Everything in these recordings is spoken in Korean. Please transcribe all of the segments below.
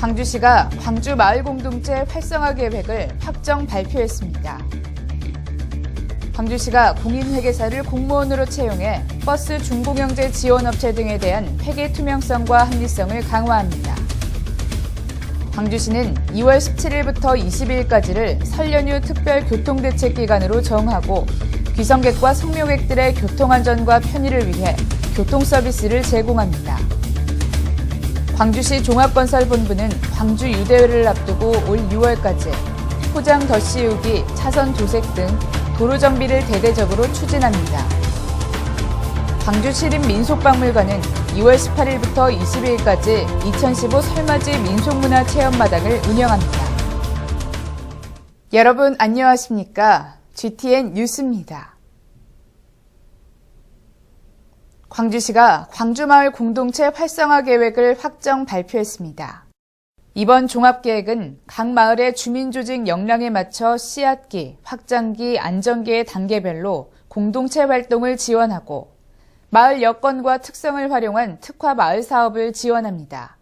광주시가 광주 마을 공동체 활성화 계획을 확정 발표했습니다. 광주시가 공인회계사를 공무원으로 채용해 버스 중공영제 지원업체 등에 대한 회계 투명성과 합리성을 강화합니다. 광주시는 2월 17일부터 20일까지를 설 연휴 특별 교통대책기간으로 정하고 귀성객과 성묘객들의 교통안전과 편의를 위해 교통서비스를 제공합니다. 광주시 종합건설본부는 광주 유대회를 앞두고 올 6월까지 포장 덧 씌우기, 차선 도색 등 도로 정비를 대대적으로 추진합니다. 광주시립민속박물관은 2월 18일부터 20일까지 2015 설맞이 민속문화체험마당을 운영합니다. 여러분 안녕하십니까? GTN 뉴스입니다. 광주시가 광주마을 공동체 활성화 계획을 확정 발표했습니다. 이번 종합계획은 각 마을의 주민조직 역량에 맞춰 씨앗기, 확장기, 안정기의 단계별로 공동체 활동을 지원하고 마을 여건과 특성을 활용한 특화 마을 사업을 지원합니다.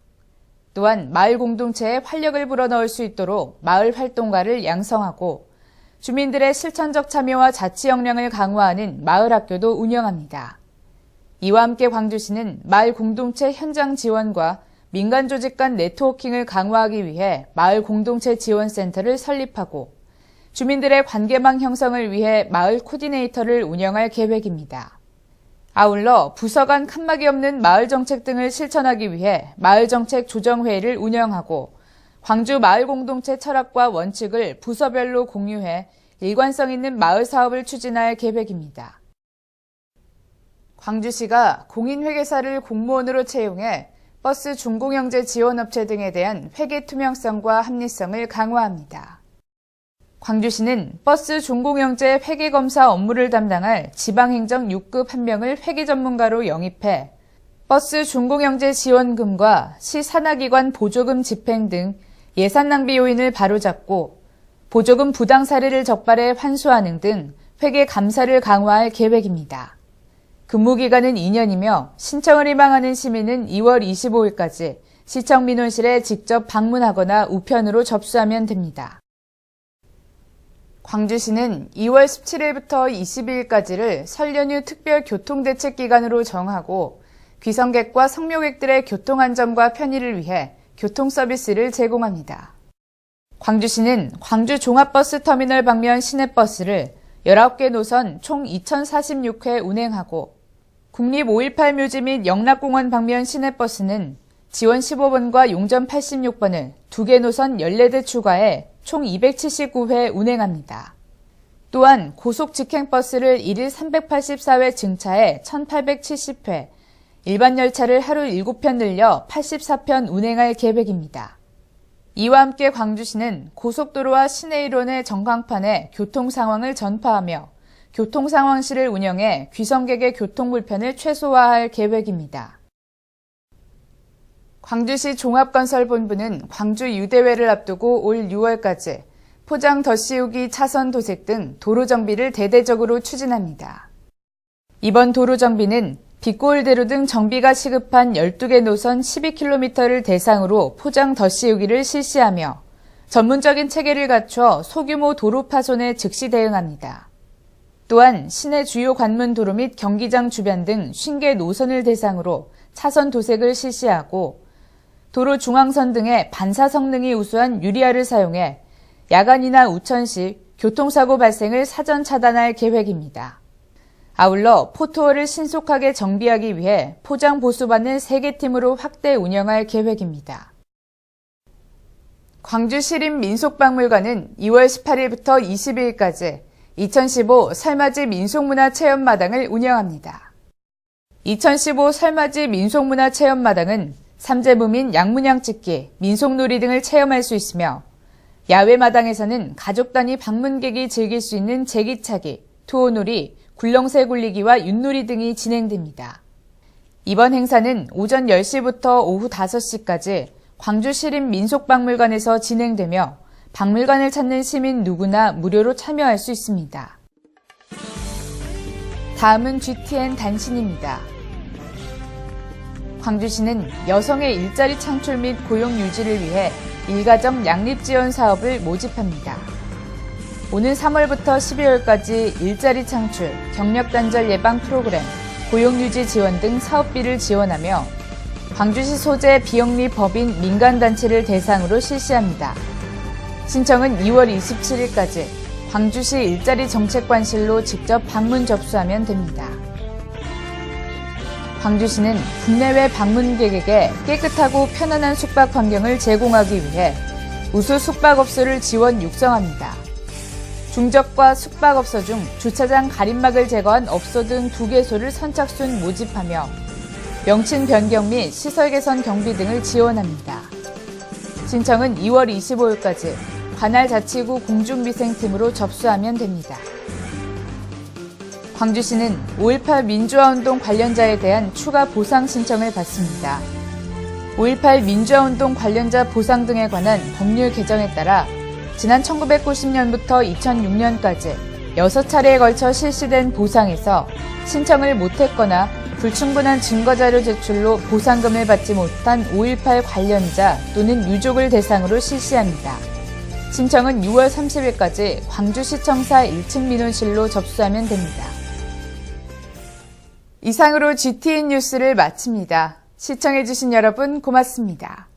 또한 마을 공동체에 활력을 불어넣을 수 있도록 마을 활동가를 양성하고 주민들의 실천적 참여와 자치 역량을 강화하는 마을 학교도 운영합니다. 이와 함께 광주시는 마을 공동체 현장 지원과 민간 조직 간 네트워킹을 강화하기 위해 마을 공동체 지원센터를 설립하고 주민들의 관계망 형성을 위해 마을 코디네이터를 운영할 계획입니다. 아울러 부서 간 칸막이 없는 마을 정책 등을 실천하기 위해 마을 정책 조정회의를 운영하고 광주 마을 공동체 철학과 원칙을 부서별로 공유해 일관성 있는 마을 사업을 추진할 계획입니다. 광주시가 공인회계사를 공무원으로 채용해 버스 중공영제 지원업체 등에 대한 회계 투명성과 합리성을 강화합니다. 광주시는 버스 중공영제 회계검사 업무를 담당할 지방행정 6급 1명을 회계 전문가로 영입해 버스 중공영제 지원금과 시 산하기관 보조금 집행 등 예산 낭비 요인을 바로잡고 보조금 부당 사례를 적발해 환수하는 등 회계 감사를 강화할 계획입니다. 근무기간은 2년이며 신청을 희망하는 시민은 2월 25일까지 시청 민원실에 직접 방문하거나 우편으로 접수하면 됩니다. 광주시는 2월 17일부터 22일까지를 설 연휴 특별 교통대책기간으로 정하고 귀성객과 성묘객들의 교통안전과 편의를 위해 교통서비스를 제공합니다. 광주시는 광주 종합버스터미널 방면 시내버스를 19개 노선 총 2046회 운행하고 국립 5.18 묘지 및 영락공원 방면 시내버스는 지원 15번과 용전 86번을 2개 노선 14대 추가해 총 279회 운행합니다. 또한 고속 직행버스를 1일 384회 증차해 1870회, 일반 열차를 하루 7편 늘려 84편 운행할 계획입니다. 이와 함께 광주시는 고속도로와 시내 일원의 전광판에 교통 상황을 전파하며 교통 상황실을 운영해 귀성객의 교통 불편을 최소화할 계획입니다. 광주시 종합건설본부는 광주 유대회를 앞두고 올 6월까지 포장 덧 씌우기, 차선 도색 등 도로 정비를 대대적으로 추진합니다. 이번 도로 정비는 빗고을대로 등 정비가 시급한 12개 노선 12km를 대상으로 포장 덧 씌우기를 실시하며 전문적인 체계를 갖춰 소규모 도로 파손에 즉시 대응합니다. 또한 시내 주요 관문 도로 및 경기장 주변 등 50개 노선을 대상으로 차선 도색을 실시하고 도로 중앙선 등의 반사 성능이 우수한 유리알을 사용해 야간이나 우천 시 교통사고 발생을 사전 차단할 계획입니다. 아울러 포토월을 신속하게 정비하기 위해 포장 보수반을 3개 팀으로 확대 운영할 계획입니다. 광주시립민속박물관은 2월 18일부터 22일까지 2015 설맞이 민속문화체험마당을 운영합니다. 2015 설맞이 민속문화체험마당은 삼재무민 양문양 찍기, 민속놀이 등을 체험할 수 있으며 야외 마당에서는 가족 단위 방문객이 즐길 수 있는 제기차기, 투호놀이, 굴렁쇠 굴리기와 윷놀이 등이 진행됩니다. 이번 행사는 오전 10시부터 오후 5시까지 광주시립민속박물관에서 진행되며 박물관을 찾는 시민 누구나 무료로 참여할 수 있습니다. 다음은 GTN 단신입니다. 광주시는 여성의 일자리 창출 및 고용 유지를 위해 일가정 양립 지원 사업을 모집합니다. 오는 3월부터 12월까지 일자리 창출, 경력 단절 예방 프로그램, 고용 유지 지원 등 사업비를 지원하며 광주시 소재 비영리 법인 민간단체를 대상으로 실시합니다. 신청은 2월 27일까지 광주시 일자리 정책관실로 직접 방문 접수하면 됩니다. 광주시는 국내외 방문객에게 깨끗하고 편안한 숙박 환경을 제공하기 위해 우수 숙박업소를 지원 육성합니다. 중적과 숙박업소 중 주차장 가림막을 제거한 업소 등 2개소를 선착순 모집하며 명칭 변경 및 시설 개선 경비 등을 지원합니다. 신청은 2월 25일까지 관할 자치구 공중위생팀으로 접수하면 됩니다. 광주시는 5.18 민주화운동 관련자에 대한 추가 보상 신청을 받습니다. 5.18 민주화운동 관련자 보상 등에 관한 법률 개정에 따라 지난 1990년부터 2006년까지 6차례에 걸쳐 실시된 보상에서 신청을 못했거나 불충분한 증거자료 제출로 보상금을 받지 못한 5.18 관련자 또는 유족을 대상으로 실시합니다. 신청은 6월 30일까지 광주시청사 1층 민원실로 접수하면 됩니다. 이상으로 GTN 뉴스를 마칩니다. 시청해주신 여러분 고맙습니다.